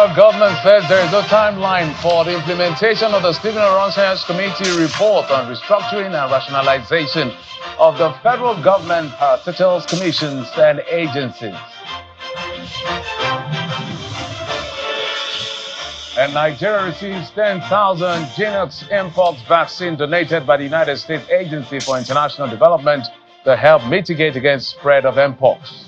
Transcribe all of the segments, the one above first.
federal government says there is no timeline for the implementation of the Stephen Oronsaye's committee report on restructuring and rationalization of the federal government titles, commissions, and agencies. And Nigeria receives 10,000 Mpox vaccine donated by the United States Agency for International Development to help mitigate against spread of Mpox.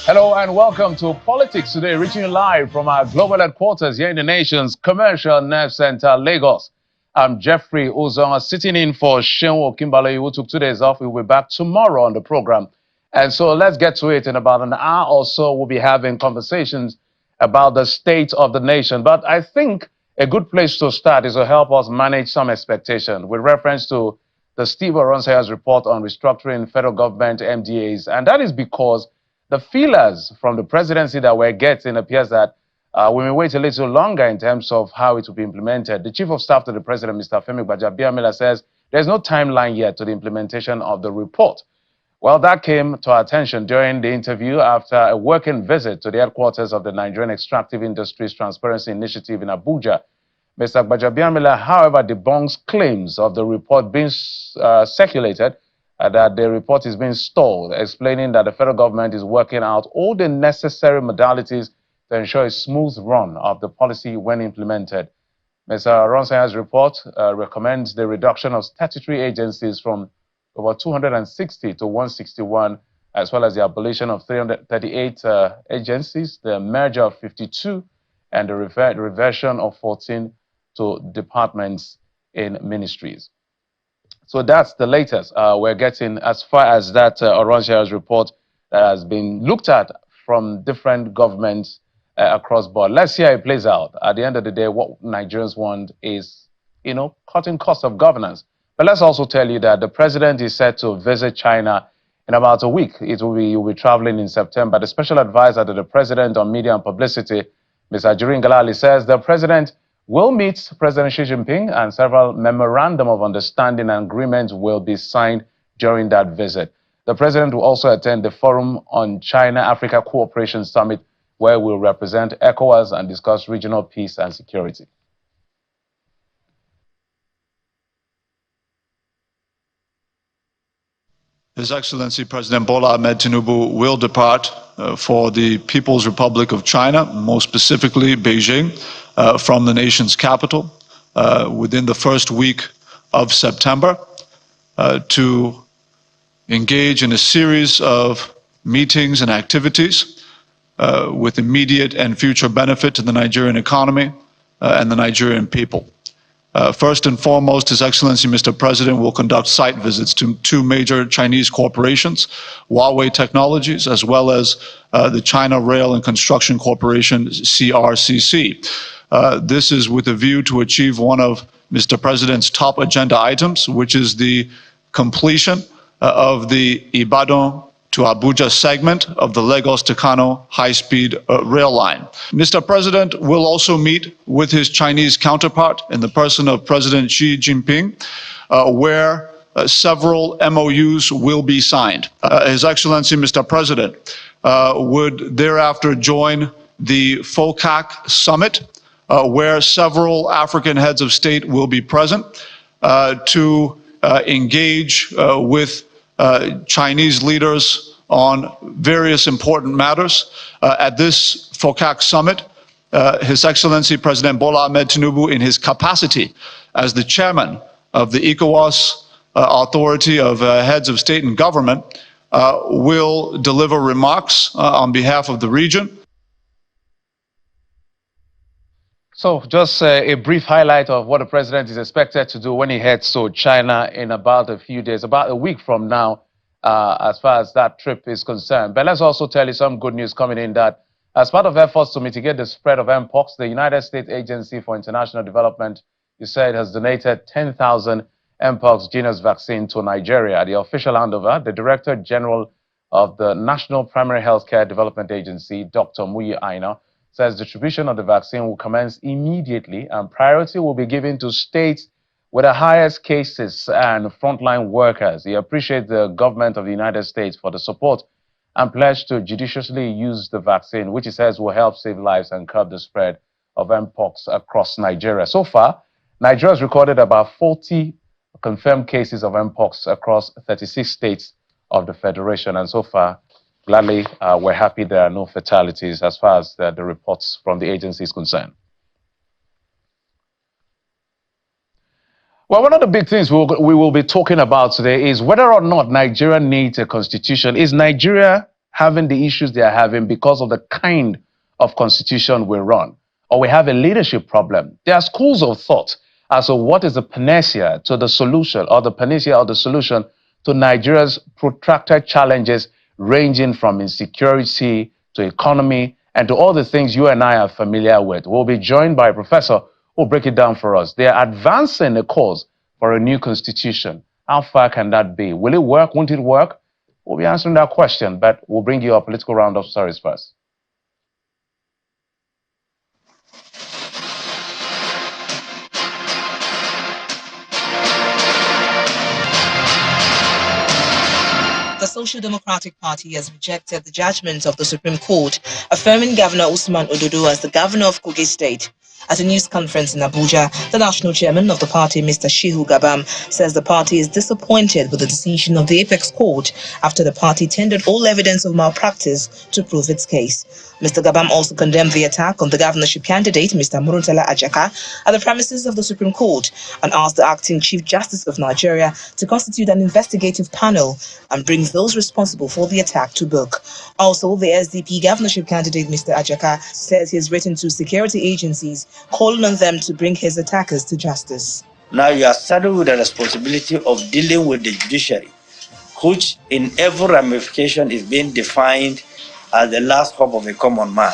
Hello and welcome to Politics Today, reaching you live from our global headquarters here in the nation's commercial nerve center, Lagos. I'm Jeffrey Uzon, sitting in for Shenwo Kimbalo, who took 2 days off. We'll be back tomorrow on the program. And so let's get to it. In about an hour or so, we'll be having conversations about the state of the nation. But I think a good place to start is to help us manage some expectation with reference to the Steve Oronsaye's report on restructuring federal government MDAs. And that is because the feelers from the presidency that we're getting appears that we may wait a little longer in terms of how it will be implemented. The Chief of Staff to the President, Mr. Femi Gbajabiamila, says there's no timeline yet to the implementation of the report. Well, that came to our attention during the interview after a working visit to the headquarters of the Nigerian Extractive Industries Transparency Initiative in Abuja. Mr. Gbajabiamila, however, debunks claims of the report being circulated that the report is being stalled, explaining that the federal government is working out all the necessary modalities to ensure a smooth run of the policy when implemented. Mr. Oronsaye's report recommends the reduction of statutory agencies from over 260 to 161, as well as the abolition of 338 agencies, the merger of 52, and the reversion of 14 to departments in ministries. So that's the latest we're getting as far as that Oronsaye's report has been looked at from different governments across board. Let's see how it plays out. At the end of the day, what Nigerians want is, cutting costs of governance. But let's also tell you that the president is set to visit China in about a week. He'll be traveling in September. The special advisor to the president on media and publicity, Mr. Ajirin Galali, says the president will meet President Xi Jinping and several memorandum of understanding and agreements will be signed during that visit. The president will also attend the Forum on China-Africa Cooperation Summit, where we'll represent ECOWAS and discuss regional peace and security. His Excellency President Bola Ahmed Tinubu will depart for the People's Republic of China, most specifically Beijing, from the nation's capital within the first week of September to engage in a series of meetings and activities with immediate and future benefit to the Nigerian economy and the Nigerian people. First and foremost, His Excellency Mr. President will conduct site visits to two major Chinese corporations, Huawei Technologies, as well as the China Rail and Construction Corporation, CRCC. This is with a view to achieve one of Mr. President's top agenda items, which is the completion of the Ibadan to Abuja segment of the Lagos to Kano high-speed rail line. Mr. President will also meet with his Chinese counterpart in the person of President Xi Jinping, where several MOUs will be signed. His Excellency Mr. President would thereafter join the FOCAC summit, where several African heads of state will be present to engage with Chinese leaders on various important matters. At this FOCAC summit, His Excellency President Bola Ahmed Tinubu, in his capacity as the chairman of the ECOWAS Authority of Heads of State and Government, will deliver remarks on behalf of the region. So just a brief highlight of what the president is expected to do when he heads to China in about a few days, about a week from now, as far as that trip is concerned. But let's also tell you some good news coming in that as part of efforts to mitigate the spread of Mpox, the United States Agency for International Development, you said, has donated 10,000 Mpox genus vaccine to Nigeria. At the official handover, the Director General of the National Primary Healthcare Development Agency, Dr. Muyi Aina, says distribution of the vaccine will commence immediately and priority will be given to states with the highest cases and frontline workers. He appreciates the government of the United States for the support and pledged to judiciously use the vaccine, which he says will help save lives and curb the spread of Mpox across Nigeria. So far, Nigeria has recorded about 40 confirmed cases of Mpox across 36 states of the Federation. And so far, gladly, we're happy there are no fatalities as far as the reports from the agency is concerned. Well, one of the big things we will be talking about today is whether or not Nigeria needs a constitution. Is Nigeria having the issues they are having because of the kind of constitution we run? Or we have a leadership problem? There are schools of thought as to what is the panacea to the solution, or the panacea or the solution to Nigeria's protracted challenges ranging from insecurity to economy and to all the things you and I are familiar with. We'll be joined by a professor who will break it down for us. They are advancing a cause for a new constitution. How far can that be? Will it work? Won't it work? We'll be answering that question, but we'll bring you a political round of stories first. The Social Democratic Party has rejected the judgment of the Supreme Court, affirming Governor Usman Ododo as the governor of Kogi State. At a news conference in Abuja, the national chairman of the party, Mr. Shehu Gabam, says the party is disappointed with the decision of the Apex Court after the party tendered all evidence of malpractice to prove its case. Mr. Gabam also condemned the attack on the governorship candidate, Mr. Muruntala Ajaka, at the premises of the Supreme Court and asked the acting Chief Justice of Nigeria to constitute an investigative panel and bring those responsible for the attack to book. Also, the SDP governorship candidate, Mr. Ajaka, says he has written to security agencies calling on them to bring his attackers to justice. Now you are saddled with the responsibility of dealing with the judiciary, which in every ramification is being defined as the last hope of a common man.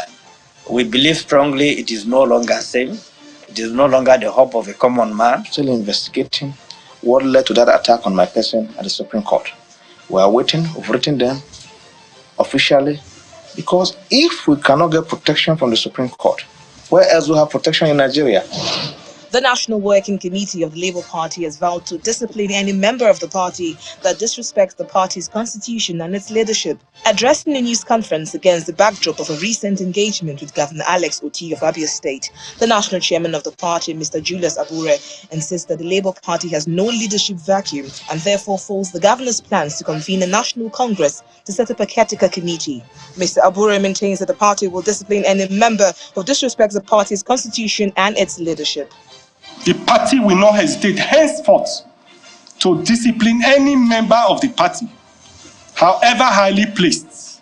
We believe strongly it is no longer safe. It is no longer the hope of a common man. Still investigating what led to that attack on my person at the Supreme Court. We are waiting, we've written them officially, because if we cannot get protection from the Supreme Court, where else will we have protection in Nigeria? The National Working Committee of the Labour Party has vowed to discipline any member of the party that disrespects the party's constitution and its leadership. Addressing a news conference against the backdrop of a recent engagement with Governor Alex Oti of Abia State, the national chairman of the party, Mr. Julius Abure, insists that the Labour Party has no leadership vacuum and therefore faults the governor's plans to convene a national congress to set up a caretaker committee. Mr. Abure maintains that the party will discipline any member who disrespects the party's constitution and its leadership. The party will not hesitate henceforth to discipline any member of the party, however highly placed,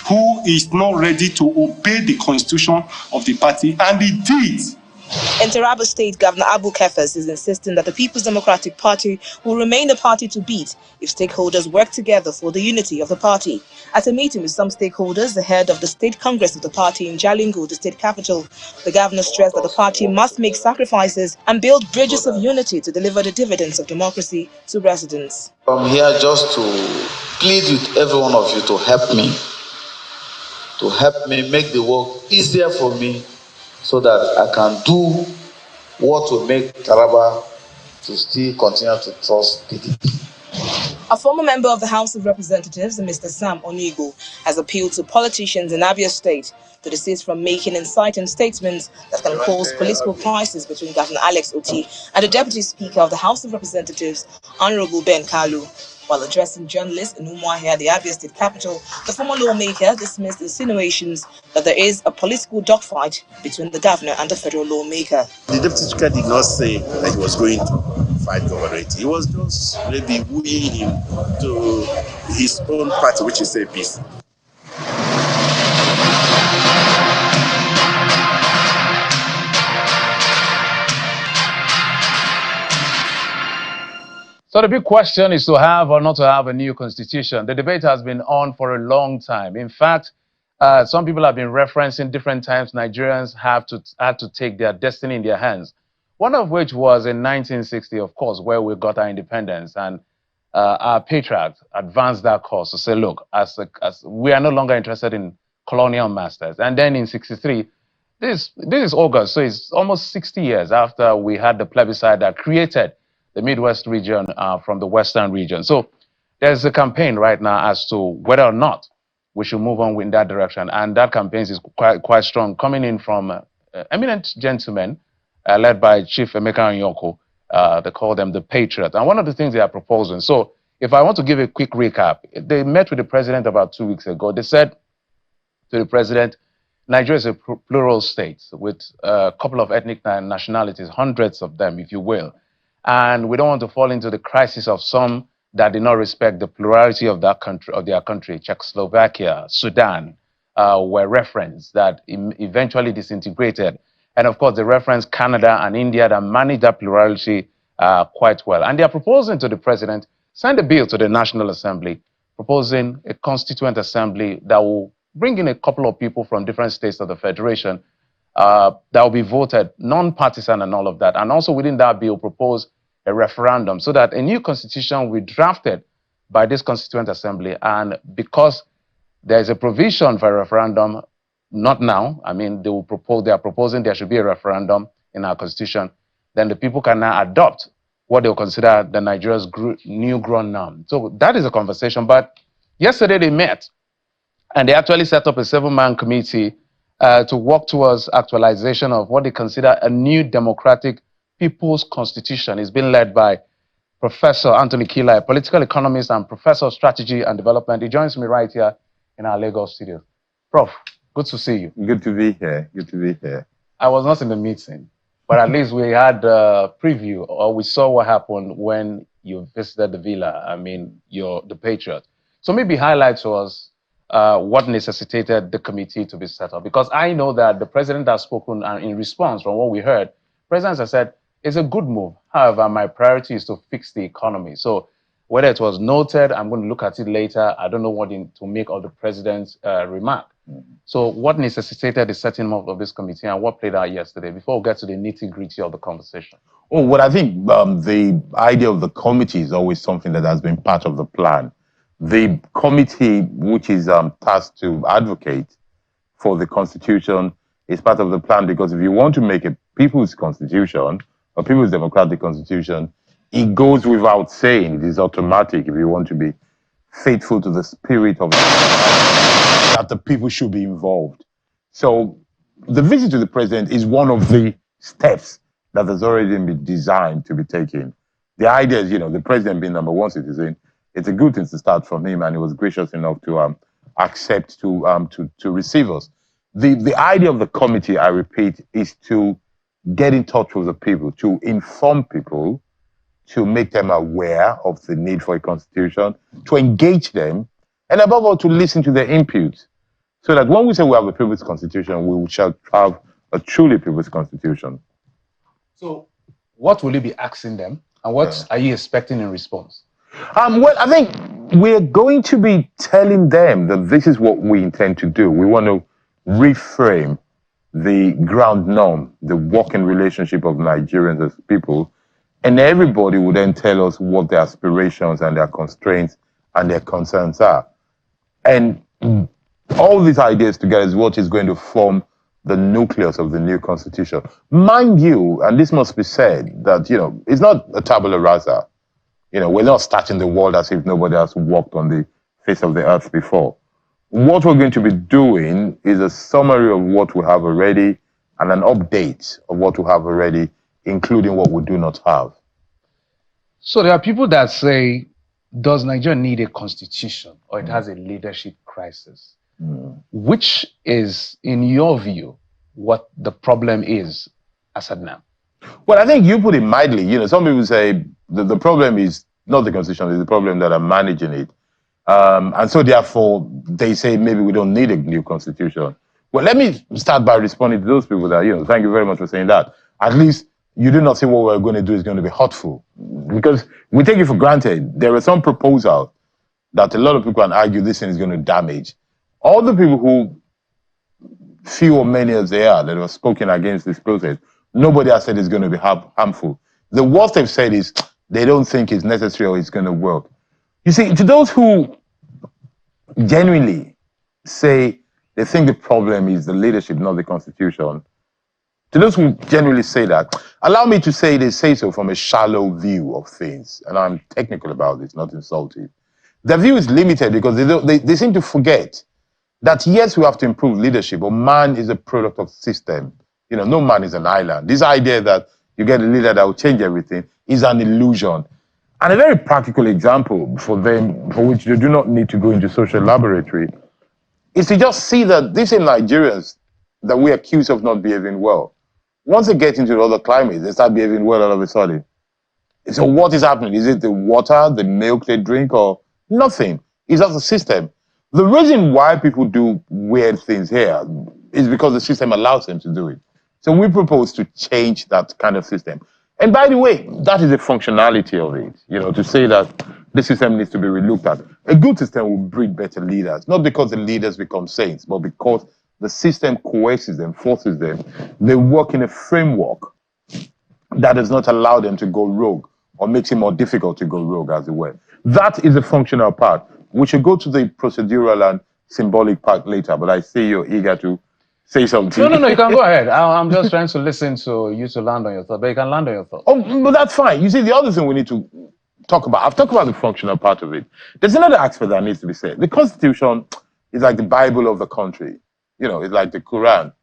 who is not ready to obey the constitution of the party, and indeed. In Taraba State, Governor Abu Kefas is insisting that the People's Democratic Party will remain the party to beat if stakeholders work together for the unity of the party. At a meeting with some stakeholders ahead of the State Congress of the party in Jalingo, the state capital, the governor stressed that the party must make sacrifices and build bridges of unity to deliver the dividends of democracy to residents. I'm here just to plead with every one of you to help me make the work easier for me, so that I can do what will make Taraba to still continue to trust PDP. A former member of the House of Representatives, Mr. Sam Onigo, has appealed to politicians in Abia State to desist from making inciting statements that can cause political crisis between Governor Alex Oti and the Deputy Speaker of the House of Representatives, Honorable Ben Kalu. While addressing journalists in Umuahia, the Abia State capital, the former lawmaker dismissed insinuations that there is a political dogfight between the governor and the federal lawmaker. The Deputy Speaker did not say that he was going to fight Governor Oti. He was just maybe wooing him to his own party, which is APC. So the big question is to have or not to have a new constitution. The debate has been on for a long time. In fact, some people have been referencing different times Nigerians had to take their destiny in their hands. One of which was in 1960, of course, where we got our independence, and our patriarchs advanced that cause to say, look, as we are no longer interested in colonial masters. And then in 63, this is August, so it's almost 60 years after we had the plebiscite that created the Midwest region from the Western region. So there's a campaign right now as to whether or not we should move on in that direction, and that campaign is quite strong, coming in from eminent gentlemen led by Chief Emeka Anyoko. They call them the Patriot, and one of the things they are proposing. So if I want to give a quick recap, they met with the president about 2 weeks ago. They said to the president, Nigeria is a plural state with a couple of ethnic nationalities, hundreds of them, if you will. And we don't want to fall into the crisis of some that did not respect the plurality of that country, of their country. Czechoslovakia, Sudan were referenced that eventually disintegrated. And of course, they referenced Canada and India that managed that plurality quite well. And they are proposing to the president, send a bill to the National Assembly, proposing a constituent assembly that will bring in a couple of people from different states of the Federation that will be voted, non-partisan and all of that. And also within that bill, propose a referendum so that a new constitution will be drafted by this constituent assembly. And because there is a provision for a referendum, not now, I mean, they are proposing there should be a referendum in our constitution, then the people can now adopt what they will consider the Nigeria's new grown norm. So that is a conversation. But yesterday they met, and they actually set up a 7-man committee to work towards actualization of what they consider a new democratic people's constitution. It's been led by Professor Anthony Kila, a political economist and professor of strategy and development. He joins me right here in our Lagos studio. Prof, good to see you. Good to be here. Good to be here. I was not in the meeting, but at least we had a preview, or we saw what happened when you visited the villa. I mean, the Patriot. So maybe highlight to us what necessitated the committee to be set up, because I know that the president has spoken, and in response from what we heard, the president has said it's a good move. However, my priority is to fix the economy. So whether it was noted, I'm going to look at it later. I don't know what to make of the president's remark. So what necessitated the setting up of this committee, and what played out yesterday, before we get to the nitty-gritty of the conversation? Oh, well, I think the idea of the committee is always something that has been part of the plan. The committee, which is tasked to advocate for the constitution, is part of the plan, because if you want to make a people's constitution, a people's democratic constitution, it goes without saying, it is automatic, if you want to be faithful to the spirit of that the people should be involved. So the visit to the president is one of the steps that has already been designed to be taken. The idea is, the president being number one citizen, it's a good thing to start from him, and he was gracious enough to accept to receive us. The idea of the committee, I repeat, is to get in touch with the people, to inform people, to make them aware of the need for a constitution, to engage them, and above all, to listen to their input. So that when we say we have a people's constitution, we shall have a truly people's constitution. So what will you be asking them, and what are you expecting in response? Well, I think we're going to be telling them that this is what we intend to do. We want to reframe the ground norm, the working relationship of Nigerians as people, and everybody will then tell us what their aspirations and their constraints and their concerns are. And all these ideas together is what is going to form the nucleus of the new constitution. Mind you, and this must be said, that, it's not a tabula rasa. We're not starting the world as if nobody has walked on the face of the earth before. What we're going to be doing is a summary of what we have already and an update of what we have already, including what we do not have. So there are people that say, does Nigeria need a constitution, or it has a leadership crisis? Which is, in your view, what the problem is as of now? Well, I think you put it mildly. Some people say the problem is not the constitution, it's the problem that are managing it. And so therefore, they say maybe we don't need a new constitution. Well, let me start by responding to those people that, thank you very much for saying that. At least you do not say what we're going to do is going to be hurtful. Because we take it for granted. There are some proposals that a lot of people can argue this thing is going to damage. All the people who, few or many as they are, that have spoken against this process, nobody has said it's going to be harmful. The worst they've said is they don't think it's necessary or it's going to work. You see, to those who genuinely say they think the problem is the leadership, not the constitution, To those who generally say that, allow me to say they say so from a shallow view of things. And I'm technical about this, not insulting. Their view is limited because they seem to forget that yes, we have to improve leadership, but man is a product of system. You know, no man is an island. This idea that you get a leader that will change everything is an illusion. And a very practical example for them, for which they do not need to go into social laboratory, is to just see that these same Nigerians that we accuse of not behaving well, once they get into the other climate, they start behaving well all of a sudden. So what is happening? Is it the water, the milk they drink, or nothing? It's just a system. The reason why people do weird things here is because the system allows them to do it. So we propose to change that kind of system. And by the way, that is the functionality of it, you know, to say that the system needs to be relooked at. A good system will breed better leaders, not because the leaders become saints, but because the system coerces them, forces them. They work in a framework that does not allow them to go rogue or makes it more difficult to go rogue, as it were. That is the functional part. We should go to the procedural and symbolic part later, but I see you're eager to say something. No, you can go ahead. I'm just trying to listen to you to land on your thought, but you can land on your thought. Oh, but that's fine. You see, the other thing we need to talk about, I've talked about the functional part of it. There's another aspect that needs to be said. The Constitution is like the Bible of the country. You know, it's like the Quran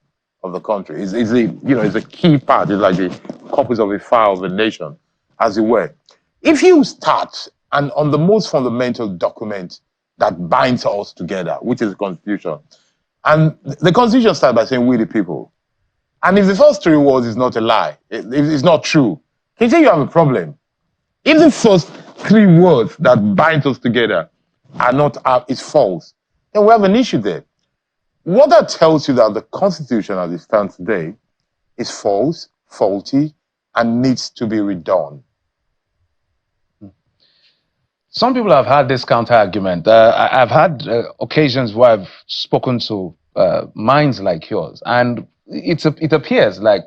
of the country. It's a key part. It's like the copies of a file of the nation, as it were. If you start and on the most fundamental document that binds us together, which is the Constitution, and the Constitution starts by saying, we the people. And if the first 3 words is not a lie, it's not true, can you say you have a problem? If the first 3 words that bind us together is false, then we have an issue there. What that tells you that the Constitution as it stands today is false, faulty, and needs to be redone. Some people have had this counter argument. I've had occasions where I've spoken to minds like yours, and it appears like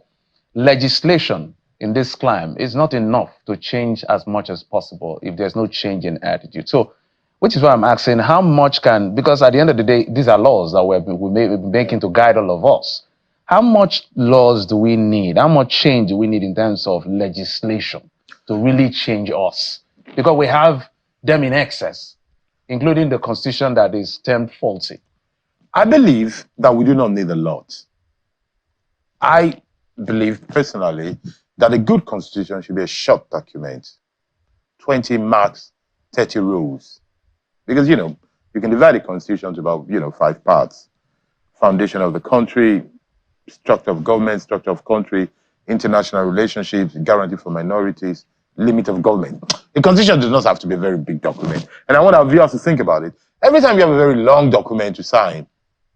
legislation in this climate is not enough to change as much as possible if there's no change in attitude. So, which is why I'm asking how much because at the end of the day, these are laws that we're making to guide all of us. How much laws do we need? How much change do we need in terms of legislation to really change us? Because we have them in excess, including the Constitution that is termed faulty. I believe that we do not need a lot. I believe personally that a good Constitution should be a short document, 20 marks, 30 rules. Because, you know, you can divide the Constitution to about, 5 parts. Foundation of the country, structure of government, structure of country, international relationships, guarantee for minorities, limit of government. The Constitution does not have to be a very big document. And I want our viewers to think about it. Every time you have a very long document to sign,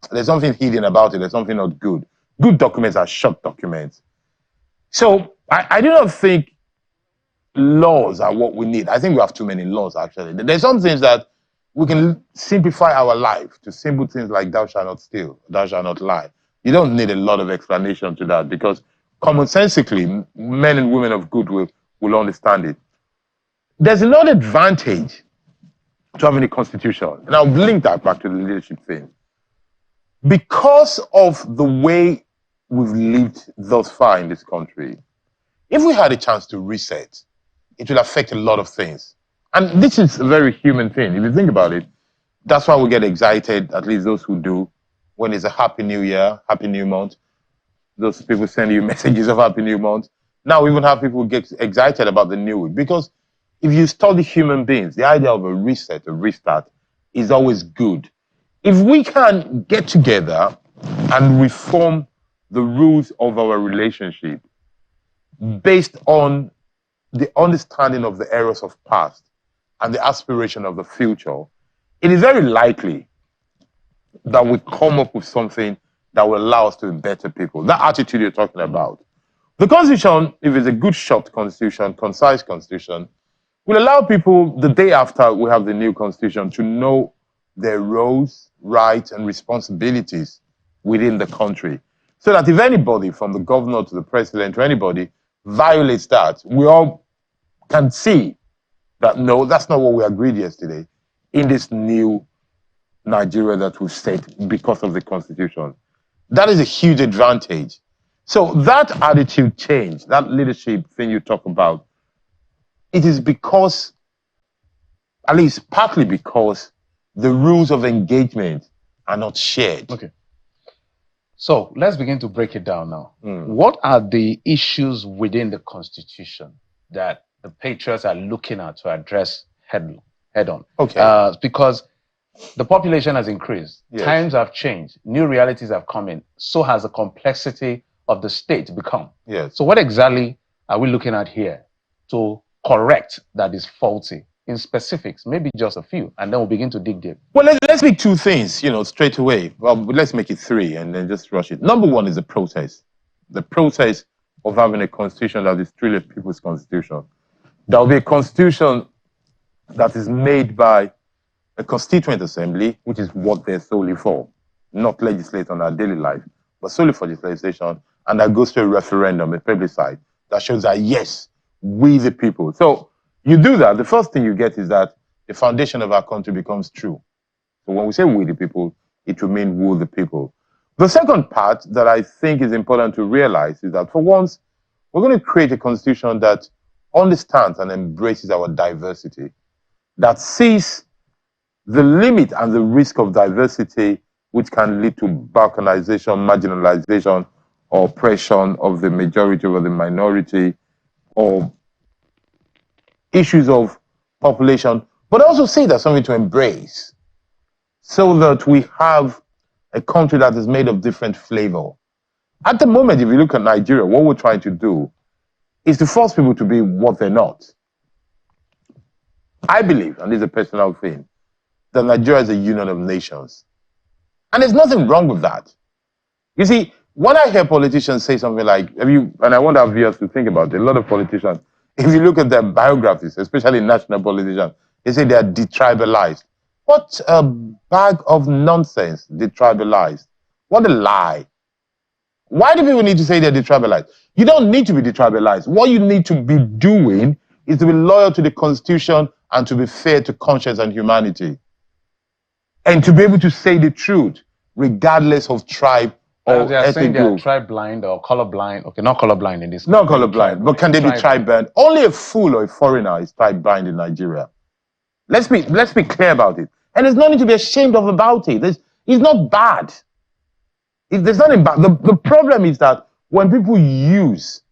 there's something hidden about it, there's something not good. Good documents are short documents. So I do not think laws are what we need. I think we have too many laws, actually. There's some things that we can simplify our life to simple things like thou shalt not steal, thou shalt not lie. You don't need a lot of explanation to that because commonsensically, men and women of goodwill will understand it. There's another advantage to having a constitution, and I'll link that back to the leadership thing. Because of the way we've lived thus far in this country, if we had a chance to reset, it will affect a lot of things. And this is a very human thing. If you think about it, that's why we get excited, at least those who do, when it's a Happy New Year, Happy New Month. Those people send you messages of Happy New Month. Now we even have people get excited about the new week. Because if you study human beings, the idea of a reset, a restart, is always good. If we can get together and reform the rules of our relationship based on the understanding of the errors of past and the aspiration of the future, it is very likely that we come up with something that will allow us to be better people. That attitude you're talking about. The Constitution, if it's a good short Constitution, concise Constitution, will allow people the day after we have the new Constitution to know their roles, rights, and responsibilities within the country. So that if anybody, from the governor to the president to anybody, violates that, we all can see that no, that's not what we agreed yesterday in this new Nigeria that we've set because of the Constitution. That is a huge advantage. So that attitude change, that leadership thing you talk about, it is because, at least partly because, the rules of engagement are not shared. Okay. So let's begin to break it down now. Mm. What are the issues within the Constitution that the patriots are looking at to address head on? Okay. Because the population has increased, Yes. times have changed, new realities have come in. So has the complexity of the state become. Yes. So what exactly are we looking at here to correct that is faulty? In specifics, maybe just a few, and then we'll begin to dig deep. Well, let's make two things, straight away. Well, let's make it three and then just rush it. Number one is the process. The process of having a constitution that is truly a people's constitution. There will be a constitution that is made by a constituent assembly, which is what they're solely for, not legislate on our daily life, but solely for legislation, and that goes to a referendum, a plebiscite, that shows that, yes, we the people. So you do that, the first thing you get is that the foundation of our country becomes true. So when we say we the people, it will mean we the people. The second part that I think is important to realize is that for once, we're going to create a constitution that understands and embraces our diversity, that sees the limit and the risk of diversity, which can lead to balkanization, marginalization, or oppression of the majority over the minority, or issues of population, but also say there's something to embrace so that we have a country that is made of different flavor. At the moment, if you look at Nigeria, what we're trying to do is to force people to be what they're not. I believe, and this is a personal thing, that Nigeria is a union of nations. And there's nothing wrong with that. You see, when I hear politicians say something like, and I want our viewers to think about it, a lot of politicians, if you look at their biographies, especially national politicians, they say they are detribalized. What a bag of nonsense, detribalized. What a lie. Why do people need to say they're detribalized? You don't need to be detribalized. What you need to be doing is to be loyal to the Constitution and to be fair to conscience and humanity. And to be able to say the truth, regardless of tribe or they are saying ethnic they are group. tribe blind or color blind. Okay, not color blind in this. Not color blind, but can they be tribe blind? Only a fool or a foreigner is tribe blind in Nigeria. Let's be clear about it. And there's no need to be ashamed about it. It's not bad. There's nothing bad. The problem is that when people use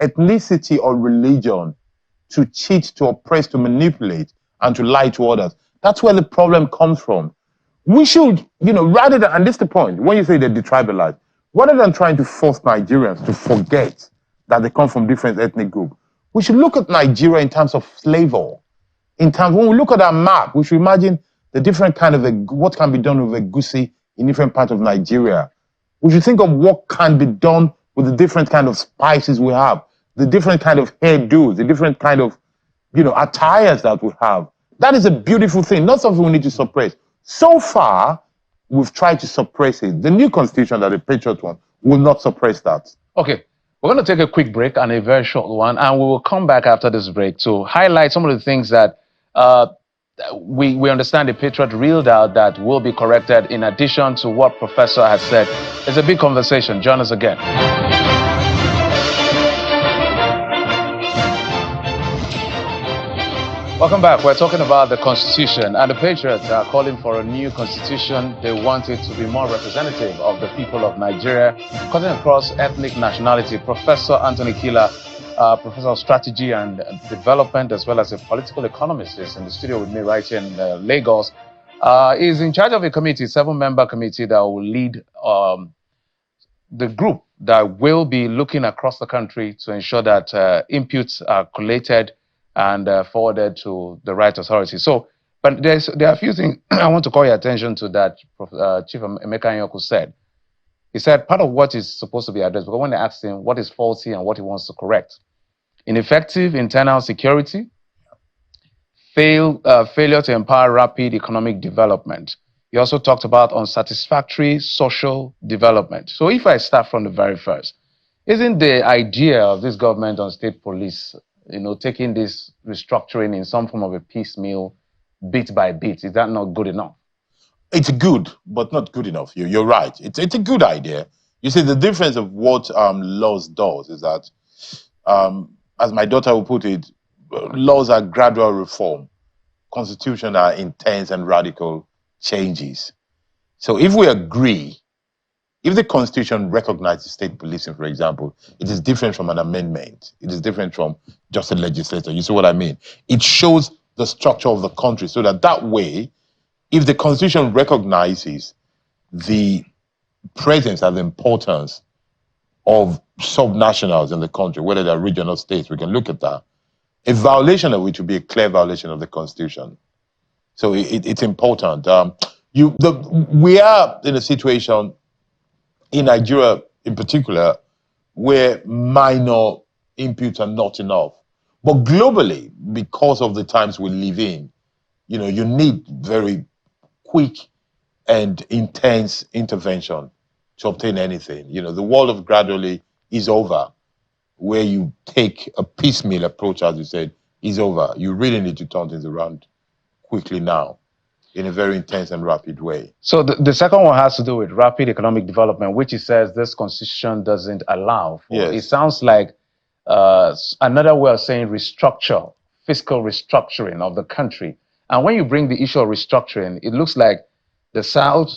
ethnicity or religion to cheat, to oppress, to manipulate, and to lie to others, that's where the problem comes from. We should, rather than, and this is the point, when you say they're detribalized, rather than trying to force Nigerians to forget that they come from different ethnic groups, we should look at Nigeria in terms of flavor. When we look at our map, we should imagine the different kind of, what can be done with egusi in different parts of Nigeria. We should think of what can be done with the different kind of spices we have, the different kind of hairdos, the different kind of, attires that we have. That is a beautiful thing, not something we need to suppress. So far, we've tried to suppress it. The new constitution that the Patriot one will not suppress that. Okay, we're going to take a quick break and a very short one, and we will come back after this break to highlight some of the things that we understand the Patriot reeled out that will be corrected in addition to what Professor has said. It's a big conversation. Join us again. Welcome back. We're talking about the Constitution, and the Patriots are calling for a new Constitution. They want it to be more representative of the people of Nigeria, cutting across ethnic nationality. Professor Anthony Kila, Professor of Strategy and Development, as well as a political economist, is in the studio with me right here in Lagos. Is in charge of a committee, 7-member committee that will lead the group that will be looking across the country to ensure that inputs are collated and forwarded to the right authority. So, but there are a few things I want to call your attention to that Chief Emeka Nyoku said. He said part of what is supposed to be addressed, because when they asked him what is faulty and what he wants to correct, ineffective internal security, failure to empower rapid economic development. He also talked about unsatisfactory social development. So if I start from the very first, isn't the idea of this government on state police, taking this restructuring in some form of a piecemeal, bit by bit, is that not good enough? It's good, but not good enough. You're right. It's a good idea. You see, the difference of what laws does is that, as my daughter will put it, laws are gradual reform. Constitution are intense and radical changes. So if we agree, if the Constitution recognizes state policing, for example, it is different from an amendment. It is different from just a legislator. You see what I mean? It shows the structure of the country so that way, if the Constitution recognizes the presence and the importance of subnationals in the country, whether they're regional states, we can look at that. A violation of which would be a clear violation of the Constitution. So it's important. We are in a situation in Nigeria in particular where minor inputs are not enough. But globally, because of the times we live in, you need very quick and intense intervention to obtain anything. The world of gradually is over. Where you take a piecemeal approach, as you said, is over. You really need to turn things around quickly now in a very intense and rapid way. So the second one has to do with rapid economic development, which it says this constitution doesn't allow for. Yes. It sounds like another way of saying restructure, fiscal restructuring of the country. And when you bring the issue of restructuring, it looks like the South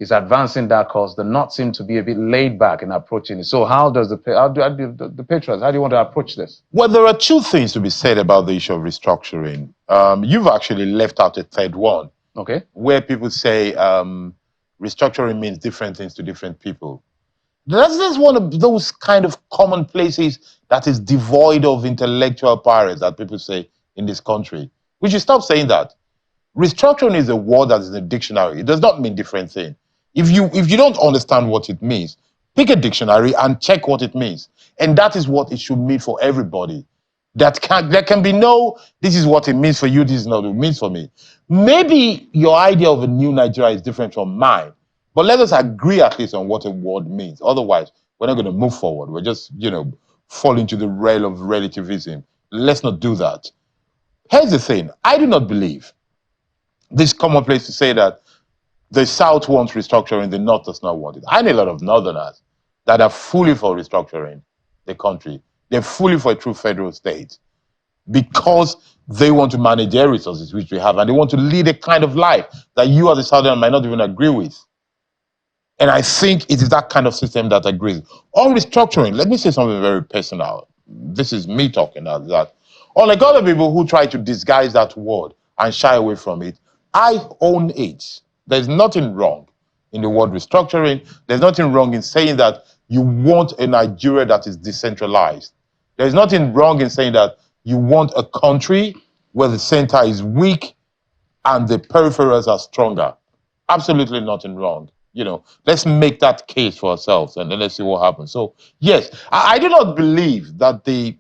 is advancing that cause. The North seem to be a bit laid back in approaching it. So how does the patriots, how do you want to approach this? Well, there are two things to be said about the issue of restructuring. You've actually left out a third one. Okay. Where people say restructuring means different things to different people. That's one of those kind of commonplaces that is devoid of intellectual parity that people say in this country. We should stop saying that. Restructuring is a word that is in the dictionary. It does not mean different thing. If you don't understand what it means, pick a dictionary and check what it means. And that is what it should mean for everybody. There can be no, this is what it means for you, this is not what it means for me. Maybe your idea of a new Nigeria is different from mine, but let us agree at least on what a word means. Otherwise, we're not going to move forward. We're just, fall into the rail of relativism. Let's not do that. Here's the thing. I do not believe this commonplace to say that the South wants restructuring, the North does not want it. I know a lot of Northerners that are fully for restructuring the country. They're fully for a true federal state because they want to manage their resources, which we have, and they want to lead a kind of life that you as a Southerner might not even agree with. And I think it is that kind of system that agrees. On restructuring, let me say something very personal. This is me talking now. That unlike other people who try to disguise that word and shy away from it, I own it. There's nothing wrong in the word restructuring. There's nothing wrong in saying that you want a Nigeria that is decentralized. There's nothing wrong in saying that you want a country where the center is weak and the peripherals are stronger. Absolutely nothing wrong. Let's make that case for ourselves and then let's see what happens. So, yes, I do not believe that the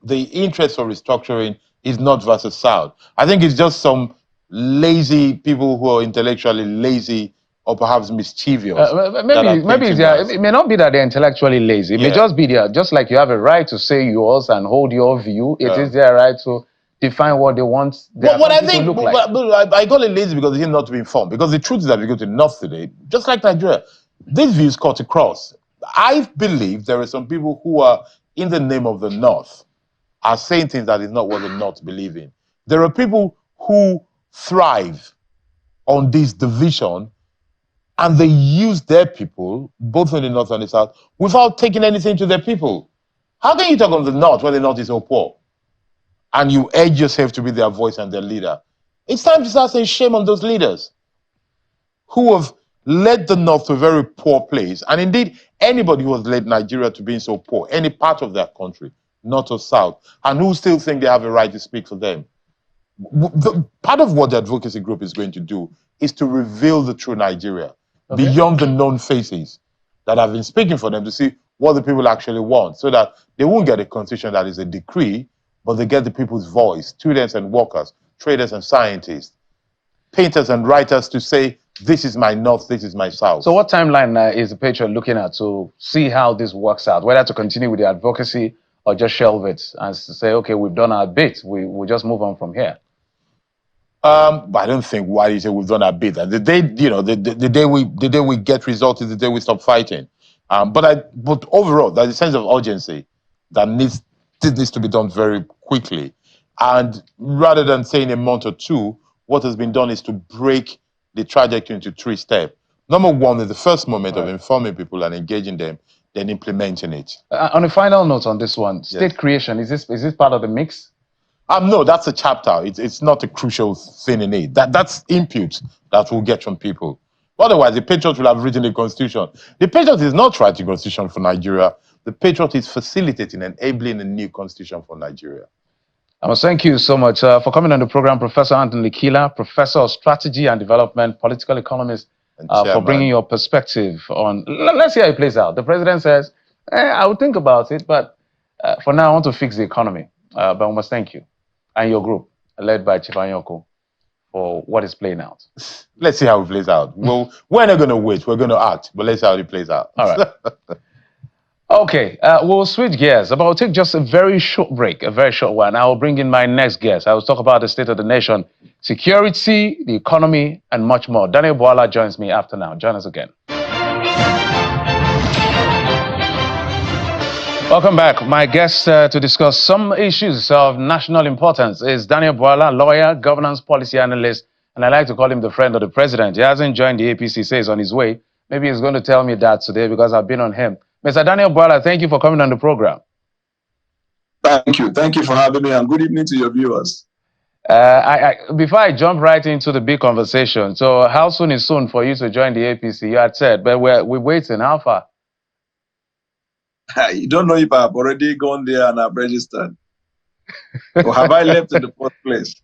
interest for restructuring is North versus South. I think it's just some lazy people who are intellectually lazy or perhaps mischievous. Maybe it may not be that they're intellectually lazy. It may just be there, just like you have a right to say yours and hold your view. It is their right to define what they want their country to look like. But I call it lazy because they seem not to be informed. Because the truth is that if you go to the North today, just like Nigeria, these views cut across. I believe there are some people who are in the name of the North are saying things that is not what the North believe in. There are people who thrive on this division and they use their people, both in the North and the South, without taking anything to their people. How can you talk on the North when the North is so poor? And you edge yourself to be their voice and their leader. It's time to start saying shame on those leaders who have led the North to a very poor place. And indeed, anybody who has led Nigeria to being so poor, any part of their country, North or South, and who still think they have a right to speak for them. Part of what the advocacy group is going to do is to reveal the true Nigeria beyond the known faces that have been speaking for them to see what the people actually want so that they won't get a constitution that is a decree, but they get the people's voice, students and workers, traders and scientists, painters and writers to say, this is my North, this is my South. So what timeline is the Patriot looking at to see how this works out, whether to continue with the advocacy or just shelve it and say, okay, we've done our bit, we'll just move on from here? But I don't think why you say we've done our bit. The day, the day we get results is the day we stop fighting. But overall, there's a sense of urgency that this needs to be done very quickly. And rather than saying a month or two, what has been done is to break the trajectory into 3 steps. Number one is the first moment of informing people and engaging them, then implementing it. On a final note on this one, state creation, is this part of the mix? No, that's a chapter. It's not a crucial thing in it. That's input that we'll get from people. Otherwise, the Patriot will have written a constitution. The Patriot is not writing a constitution for Nigeria. The Patriot is facilitating and enabling a new constitution for Nigeria. I must thank you so much for coming on the program, Professor Anthony Kila, Professor of Strategy and Development, political economist, for bringing your perspective on. Let's see how it plays out. The president says, I will think about it, but for now, I want to fix the economy. But I must thank you and your group, led by Chief Anyoko, for what is playing out. Let's see how it plays out. Well, we're not going to wait. We're going to act, but let's see how it plays out. All right. Okay, we'll switch gears, but I'll take just a very short break, a very short one. I will bring in my next guest. I will talk about the state of the nation, security, the economy, and much more. Daniel Boala joins me after now. Join us again. Welcome back. My guest to discuss some issues of national importance is Daniel Boala, lawyer, governance policy analyst, and I like to call him the friend of the president. He hasn't joined the APC, says on his way. Maybe he's going to tell me that today because I've been on him. Mr. Daniel Boala, thank you for coming on the program. Thank you. Thank you for having me, and good evening to your viewers. Before I jump right into the big conversation, so how soon is soon for you to join the APC? You had said, but we're waiting. How far? You don't know if I've already gone there and I've registered. Or have I left in the first place?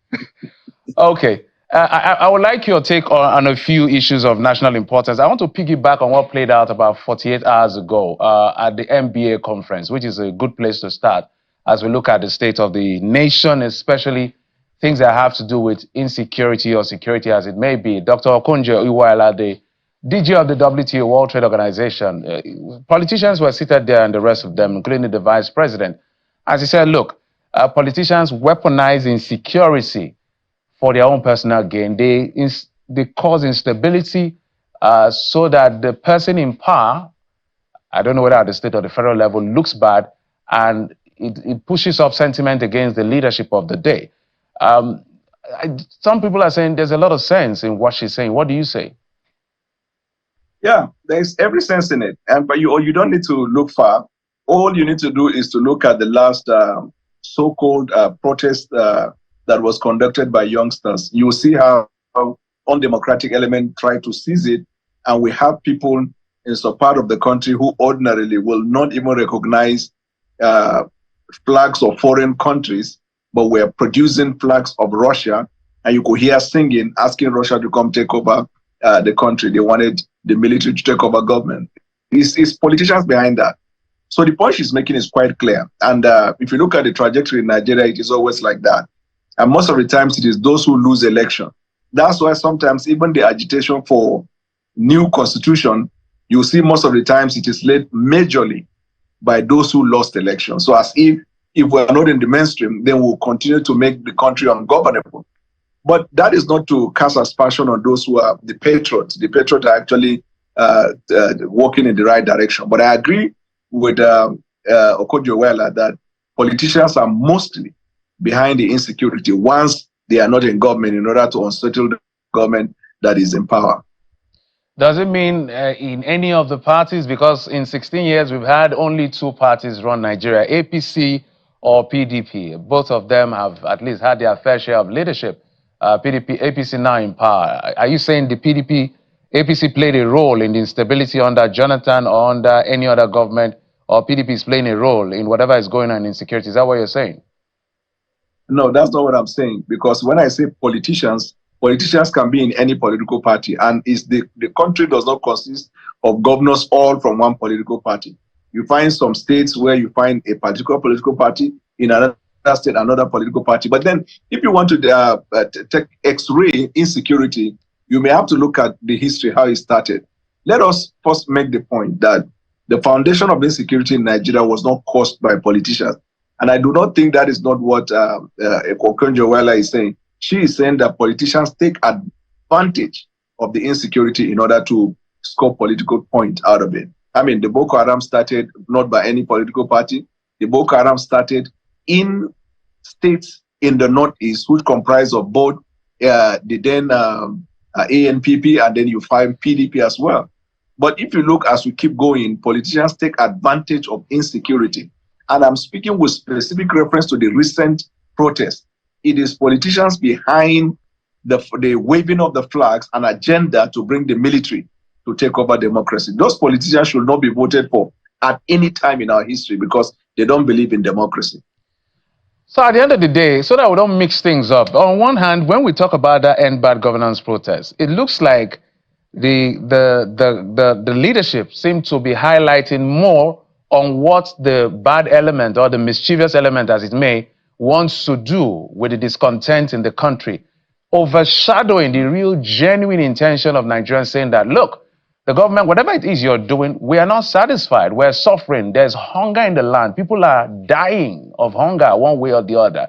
Okay. I would like your take on a few issues of national importance. I want to piggyback on what played out about 48 hours ago at the MBA conference, which is a good place to start as we look at the state of the nation, especially things that have to do with insecurity or security as it may be. Dr. Okonjo Iweala, the DG of the WTO, World Trade Organization, politicians were seated there and the rest of them, including the vice president. As he said, look, politicians weaponize insecurity for their own personal gain. They cause instability so that the person in power, I don't know whether at the state or the federal level, looks bad, and it pushes up sentiment against the leadership of the day. Some people are saying there's a lot of sense in what she's saying. What do you say? Yeah, there's every sense in it. But you don't need to look far. All you need to do is to look at the last so-called protest that was conducted by youngsters. You will see how undemocratic element tried to seize it, and we have people in some part of the country who ordinarily will not even recognize flags of foreign countries, but we're producing flags of Russia, and you could hear singing, asking Russia to come take over the country. They wanted the military to take over government. It's politicians behind that. So the point she's making is quite clear. And if you look at the trajectory in Nigeria, it is always like that. And most of the times it is those who lose election. That's why sometimes even the agitation for new constitution, you see most of the times it is led majorly by those who lost election. So as if we're not in the mainstream, then we'll continue to make the country ungovernable. But that is not to cast aspersion on those who are the patriots. The patriots are actually working in the right direction. But I agree with Okonjo Iweala that politicians are mostly behind the insecurity once they are not in government in order to unsettle the government that is in power. Does it mean in any of the parties? Because in 16 years, we've had only 2 parties run Nigeria, APC or PDP. Both of them have at least had their fair share of leadership. APC now in power. Are you saying the APC played a role in the instability under Jonathan or under any other government, or PDP is playing a role in whatever is going on in security? Is that what you're saying? No, that's not what I'm saying. Because when I say politicians can be in any political party, and the country does not consist of governors all from one political party. You find some states where you find a particular political party, in another state, another political party. But then if you want to take X-ray insecurity, you may have to look at the history, how it started. Let us first make the point that the foundation of insecurity in Nigeria was not caused by politicians. And I do not think that is not what Okonjo Iweala is saying. She is saying that politicians take advantage of the insecurity in order to score political points out of it. I mean, the Boko Haram started not by any political party. The Boko Haram started in states in the northeast, which comprise of both the then ANPP, and then you find PDP as well. But if you look as we keep going, politicians take advantage of insecurity. And I'm speaking with specific reference to the recent protest. It is politicians behind the waving of the flags, an agenda to bring the military to take over democracy. Those politicians should not be voted for at any time in our history because they don't believe in democracy. So at the end of the day, so that we don't mix things up, on one hand, when we talk about that end bad governance protest, it looks like the leadership seems to be highlighting more on what the bad element or the mischievous element, as it may, wants to do with the discontent in the country, overshadowing the real genuine intention of Nigerians saying that, look, the government, whatever it is you're doing, we are not satisfied. We're suffering. There's hunger in the land. People are dying of hunger one way or the other.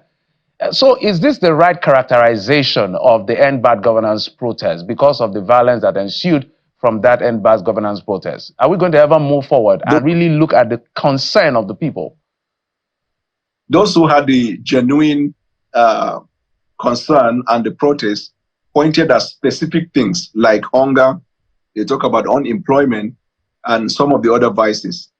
So is this the right characterization of the End Bad Governance protest because of the violence that ensued from that End Bad Governance protest? Are we going to ever move forward and really look at the concern of the people? Those who had the genuine concern and the protest pointed at specific things like hunger. They talk about unemployment and some of the other vices.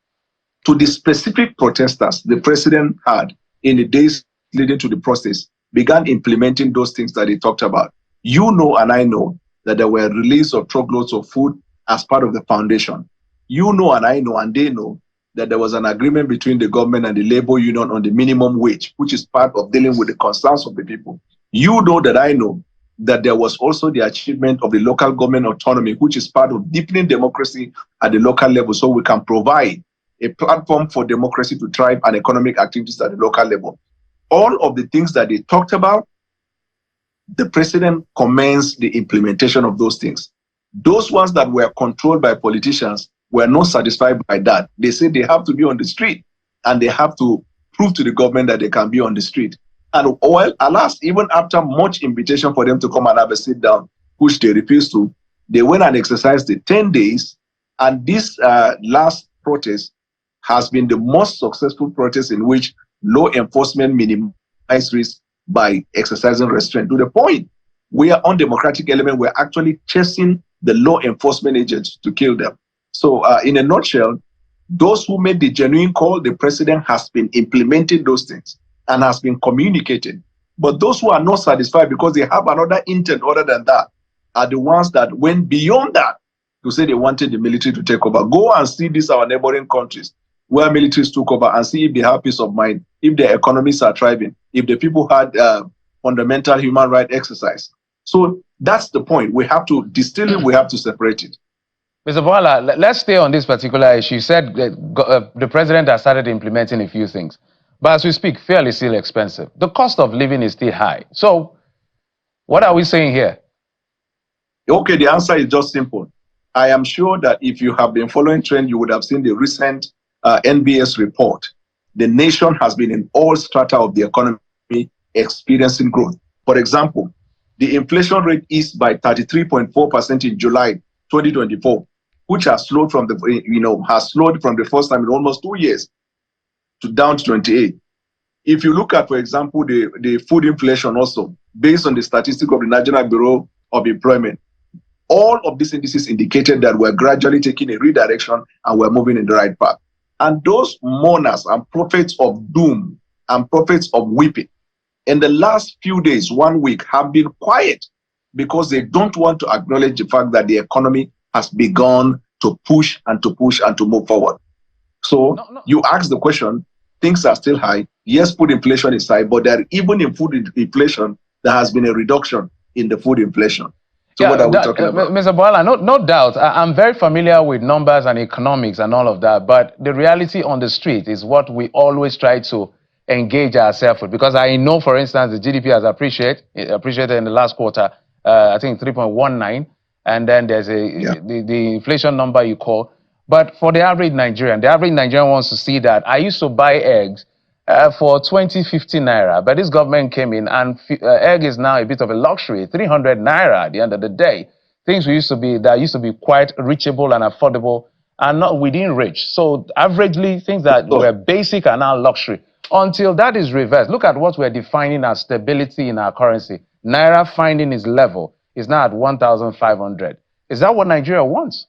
To the specific protesters, the president had in the days leading to the process began implementing those things that he talked about. You know and I know that there were release of truckloads of food as part of the foundation. You know and I know and they know that there was an agreement between the government and the labor union on the minimum wage, which is part of dealing with the concerns of the people. You know that I know that there was also the achievement of the local government autonomy, which is part of deepening democracy at the local level, so we can provide a platform for democracy to thrive and economic activities at the local level. All of the things that they talked about, the president commenced the implementation of those things. Those ones that were controlled by politicians were not satisfied by that. They said they have to be on the street and they have to prove to the government that they can be on the street. And well, alas, even after much invitation for them to come and have a sit down, which they refused to, they went and exercised the 10 days. And this last protest has been the most successful protest in which law enforcement minimized risk by exercising restraint. To the point where undemocratic element were actually chasing the law enforcement agents to kill them. So in a nutshell, those who made the genuine call, the president has been implementing those things and has been communicating. But those who are not satisfied because they have another intent other than that are the ones that went beyond that to say they wanted the military to take over. Go and see these our neighboring countries where militaries took over and see if they have peace of mind, if their economies are thriving, if the people had fundamental human right exercise. So that's the point. We have to distill it, we have to separate it. Mr. Bola, let's stay on this particular issue. You said that the president has started implementing a few things. But as we speak, fuel is still expensive. The cost of living is still high. So what are we saying here? Okay, the answer is just simple. I am sure that if you have been following trend, you would have seen the recent NBS report. The nation has been in all strata of the economy experiencing growth. For example, the inflation rate is by 33.4% in July 2024, which has slowed from the first time in almost 2 years to down to 28. If you look at, for example, the food inflation also, based on the statistics of the National Bureau of Employment, all of these indices indicated that we're gradually taking a redirection and we're moving in the right path. And those mourners and prophets of doom and prophets of weeping in the last few days, 1 week, have been quiet because they don't want to acknowledge the fact that the economy has begun to push and to push and to move forward. So you ask the question, things are still high. Yes, food inflation is high, but there, even in food inflation, there has been a reduction in the food inflation. So yeah, what are we talking about? Mr. Bola, no doubt. I'm very familiar with numbers and economics and all of that, but the reality on the street is what we always try to engage ourselves with. Because I know, for instance, the GDP has appreciated in the last quarter, I think 3.19, and then there's the inflation number you call. But for the average Nigerian wants to see that. I used to buy eggs for 20-50 naira, but this government came in and egg is now a bit of a luxury, 300 naira at the end of the day. Things that used to be quite reachable and affordable are not within reach. So averagely, things that So, were basic are now luxury. Until that is reversed, look at what we're defining as stability in our currency. Naira finding its level is now at 1,500. Is that what Nigeria wants?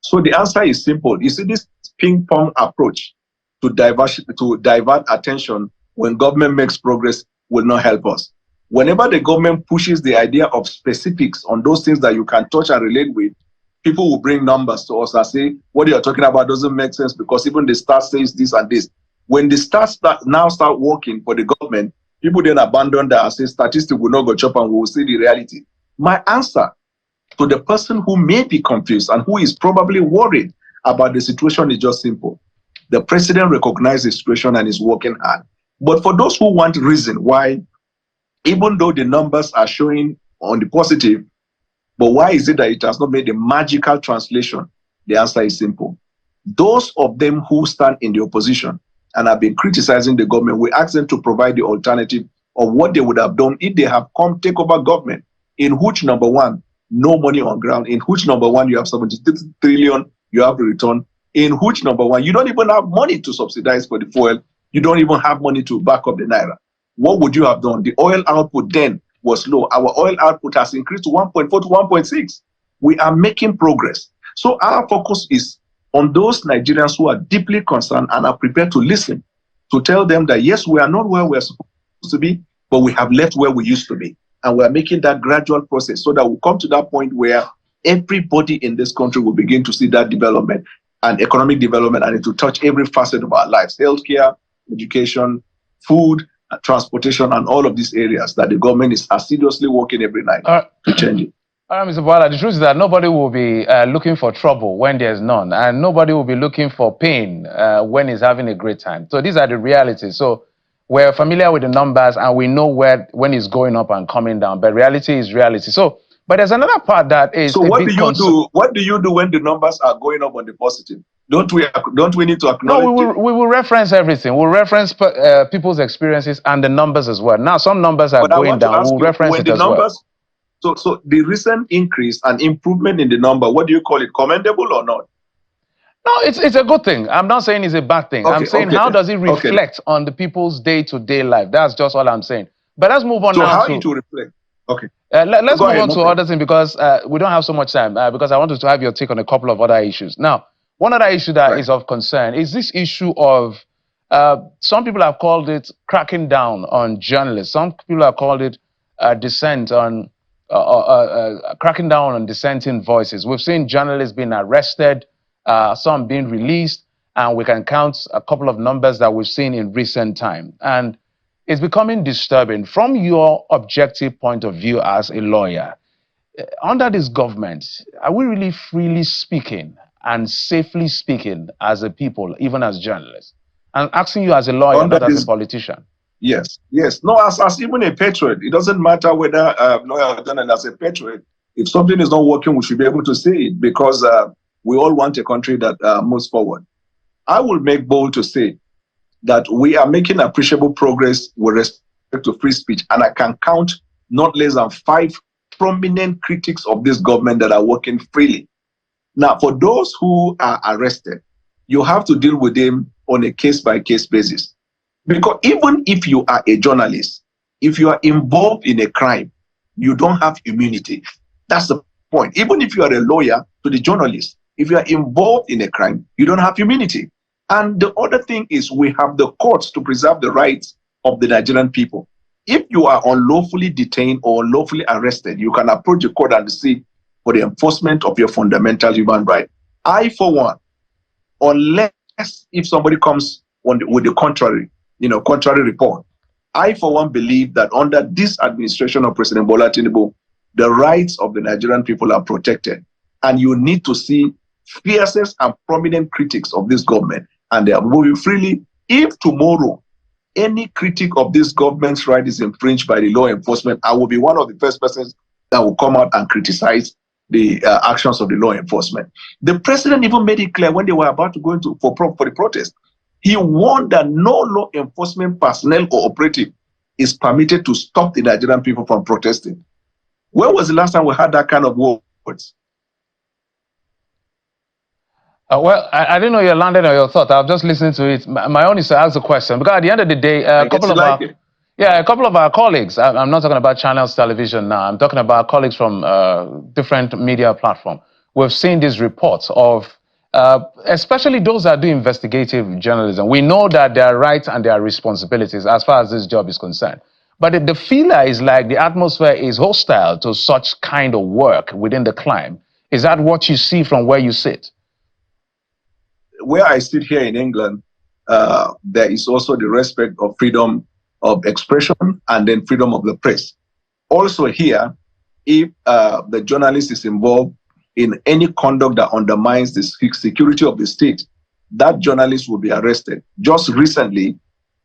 so the answer is simple. You see, this ping pong approach to divert attention when government makes progress will not help us. Whenever the government pushes the idea of specifics on those things that you can touch and relate with, people will bring numbers to us and say, what you're talking about doesn't make sense because even the stat says this and this. When the stats now start working for the government, people then abandon that and say statistics will not go chop and we will see the reality. My answer to the person who may be confused and who is probably worried about the situation is just simple. The president recognizes the situation and is working hard. But for those who want reason why, even though the numbers are showing on the positive, but why is it that it has not made a magical translation? The answer is simple. Those of them who stand in the opposition and have been criticizing the government, we ask them to provide the alternative of what they would have done if they have come take over government, in which, number one, no money on ground, in which, number one, you have 76 trillion you have to return, in which, number one, you don't even have money to subsidize for the fuel, you don't even have money to back up the naira. What would you have done? The oil output then was low. Our oil output has increased to 1.4 to 1.6. We are making progress. So our focus is on those Nigerians who are deeply concerned and are prepared to listen, to tell them that, yes, we are not where we're supposed to be, but we have left where we used to be. And we're making that gradual process so that we'll come to that point where everybody in this country will begin to see that development and economic development, and it will touch every facet of our lives: healthcare, education, food, transportation, and all of these areas that the government is assiduously working every night to change it. All right, Mr. Boala, the truth is that nobody will be looking for trouble when there's none, and nobody will be looking for pain when he's having a great time. So these are the realities. So we're familiar with the numbers and we know when it's going up and coming down, but reality is reality. So, but there's another part that is. So what do you do? What do you do when the numbers are going up on the positive? Don't we need to acknowledge? No, we will reference everything. We'll reference people's experiences and the numbers as well. Now, some numbers are going down. We'll reference it as well. So the recent increase and improvement in the number, what do you call it? Commendable or not? No, it's a good thing. I'm not saying it's a bad thing. Okay, I'm saying how does it reflect on the people's day-to-day life? That's just all I'm saying. But let's move on now. So how it will reflect? Okay. Let's move on to other things because we don't have so much time because I wanted to have your take on a couple of other issues. Now, one other issue that is of concern is this issue of some people have called it cracking down on journalists. Some people have called it dissent on cracking down on dissenting voices. We've seen journalists being arrested, some being released, and we can count a couple of numbers that we've seen in recent time. And it's becoming disturbing. From your objective point of view as a lawyer, under this government, are we really freely speaking and safely speaking as a people, even as journalists? I'm asking you as a lawyer, not as a politician. Yes. No, as even a patriot, it doesn't matter whether lawyer or journalist, as a patriot, if something is not working, we should be able to say it because we all want a country that moves forward. I will make bold to say that we are making appreciable progress with respect to free speech, and I can count not less than 5 prominent critics of this government that are working freely. Now, for those who are arrested, you have to deal with them on a case-by-case basis. Because even if you are a journalist, if you are involved in a crime, you don't have immunity. That's the point. Even if you are a lawyer to the journalist, if you are involved in a crime, you don't have immunity. And the other thing is we have the courts to preserve the rights of the Nigerian people. If you are unlawfully detained or unlawfully arrested, you can approach the court and seek for the enforcement of your fundamental human right. I, for one, unless if somebody comes with the contrary report, I, for one, believe that under this administration of President Bola Tinubu, the rights of the Nigerian people are protected. And you need to see fiercest and prominent critics of this government, and they are moving freely. If tomorrow any critic of this government's right is infringed by the law enforcement, I will be one of the first persons that will come out and criticize the actions of the law enforcement. The president even made it clear when they were about to go into for the protest. He warned that no law enforcement personnel or operative is permitted to stop the Nigerian people from protesting. When was the last time we had that kind of words? Well, I didn't know you landed on your thought. I was just listening to it. My own is to ask the question because at the end of the day, a couple of our colleagues. I'm not talking about channels television now. I'm talking about colleagues from different media platforms. We've seen these reports of, especially those that do investigative journalism. We know that there are rights and there are responsibilities as far as this job is concerned. But the feeler is like the atmosphere is hostile to such kind of work within the climb. Is that what you see from where you sit? Where I sit here in England, there is also the respect of freedom of expression and then freedom of the press. Also here, if the journalist is involved in any conduct that undermines the security of the state, that journalist will be arrested. Just recently,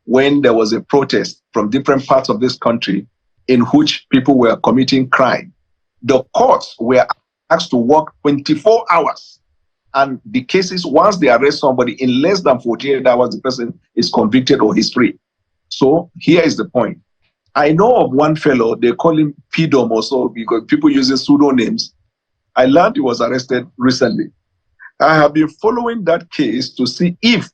when there was a protest from different parts of this country in which people were committing crime, the courts were asked to work 24 hours. And the cases, once they arrest somebody, in less than 48 hours, the person is convicted or he's free. So here is the point. I know of one fellow, they call him PDOM also because people using pseudonyms. I learned he was arrested recently. I have been following that case to see if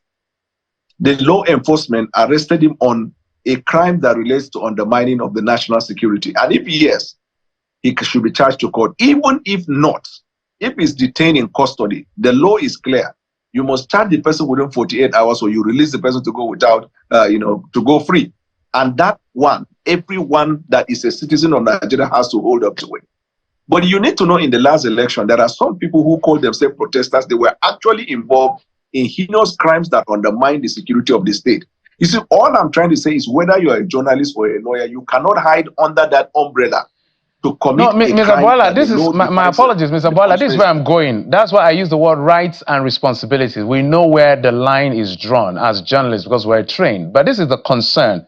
the law enforcement arrested him on a crime that relates to undermining of the national security. And if yes, he should be charged to court. Even if not, if he's detained in custody, the law is clear. You must charge the person within 48 hours or you release the person to go without, to go free. And that one, everyone that is a citizen of Nigeria has to hold up to it. But you need to know in the last election, there are some people who call themselves protesters. They were actually involved in heinous crimes that undermine the security of the state. You see, all I'm trying to say is whether you're a journalist or a lawyer, you cannot hide under that umbrella to commit Mr. Bola, this is my apologies, Mr. Bola. This is where I'm going. That's why I use the word rights and responsibilities. We know where the line is drawn as journalists because we're trained. But this is the concern.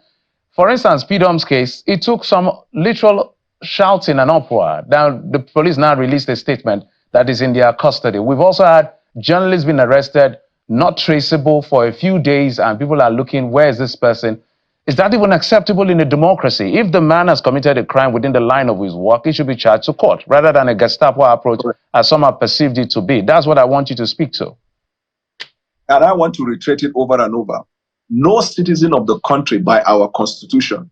For instance, PDOM's case, it took some literal shouting and uproar. Now, the police now released a statement that is in their custody. We've also had journalists being arrested, not traceable for a few days, and people are looking, where is this person? Is that even acceptable in a democracy? If the man has committed a crime within the line of his work, he should be charged to court rather than a Gestapo approach as some have perceived it to be. That's what I want you to speak to. And I want to reiterate it over and over. No citizen of the country by our constitution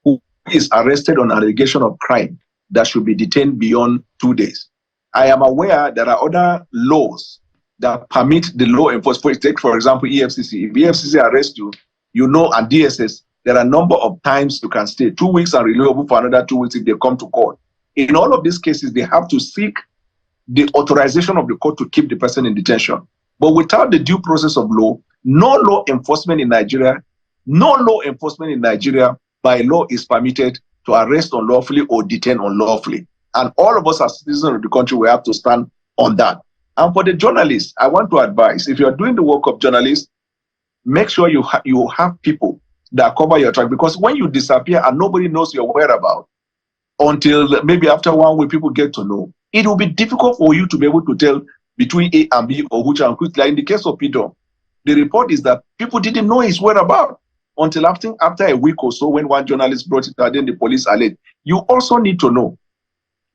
who is arrested on allegation of crime that should be detained beyond 2 days. I am aware there are other laws that permit the law enforcement. Take, for example, EFCC. If EFCC arrests you, and DSS, there are a number of times you can stay 2 weeks and renewable for another 2 weeks if they come to court. In all of these cases, they have to seek the authorization of the court to keep the person in detention. But without the due process of law, no law enforcement in Nigeria by law is permitted to arrest unlawfully or detain unlawfully. And all of us as citizens of the country, we have to stand on that. And for the journalists, I want to advise, if you're doing the work of journalists, make sure you have people that cover your track, because when you disappear and nobody knows your whereabouts until maybe after 1 week people get to know, it will be difficult for you to be able to tell between A and B or which and which. Like in the case of Peter, the report is that people didn't know his whereabouts until after a week or so when one journalist brought it out, then the police alert. You also need to know,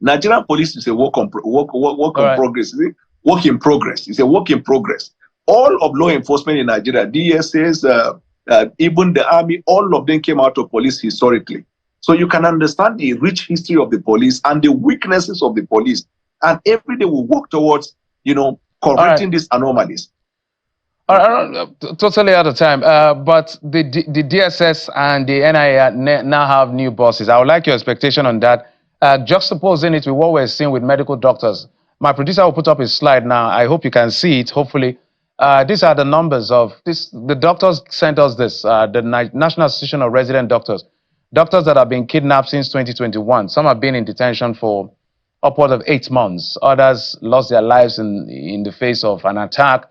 Nigerian police is a work in progress. Work in progress. It's a work in progress. All of law enforcement in Nigeria, DSS, even the army, all of them came out of police historically. So you can understand the rich history of the police and the weaknesses of the police. And every day we work towards, correcting these anomalies. Totally out of time. But the DSS and the NIA now have new bosses. I would like your expectation on that. Juxtaposing it with what we're seeing with medical doctors. My producer will put up his slide now. I hope you can see it, hopefully. These are the numbers of this. The doctors sent us this, the National Association of Resident Doctors. Doctors that have been kidnapped since 2021. Some have been in detention for upward of 8 months. Others lost their lives in the face of an attack.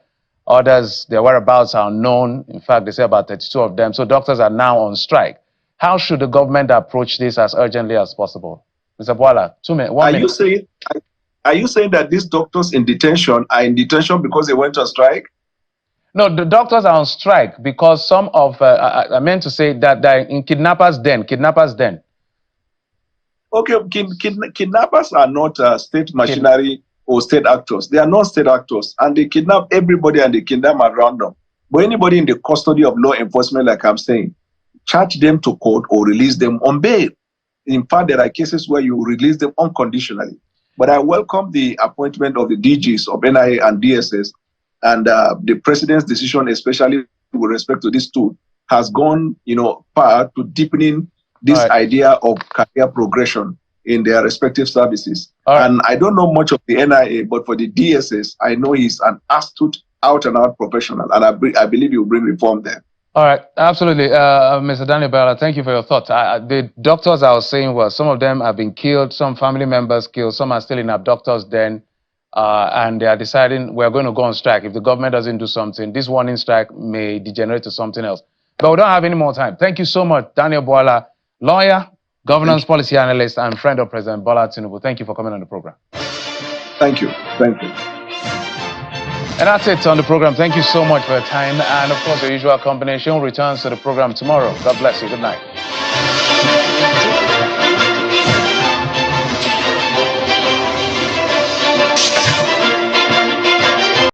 Others, their whereabouts are unknown. In fact, they say about 32 of them. So doctors are now on strike. How should the government approach this as urgently as possible? Mr. Bola, 1 minute. Are you saying that these doctors in detention are in detention because they went on strike? No, the doctors are on strike because some of, I meant to say that they're in kidnappers' den. Okay, kidnappers are not state machinery or state actors. They are not state actors, and they kidnap everybody and they kidnap at random. But anybody in the custody of law enforcement, like I'm saying, charge them to court or release them on bail. In fact, there are cases where you release them unconditionally. But I welcome the appointment of the DGs of NIA and DSS, and the president's decision, especially with respect to this tool, has gone, far to deepening this idea of career progression in their respective services. And I don't know much of the NIA, but for the DSS, I know he's an astute, out-and-out professional, and I believe he will bring reform there. All right, absolutely. Mr. Daniel Bella, thank you for your thoughts. The doctors I was saying was some of them have been killed, some family members killed, some are still in abductors den, and they are deciding we're going to go on strike. If the government doesn't do something, this warning strike may degenerate to something else. But we don't have any more time. Thank you so much, Daniel Bwala, lawyer, governance policy analyst, and friend of President Bola Tinubu. Thank you for coming on the program. Thank you. Thank you. And that's it on the program. Thank you so much for your time. And of course, the usual combination returns to the program tomorrow. God bless you. Good night.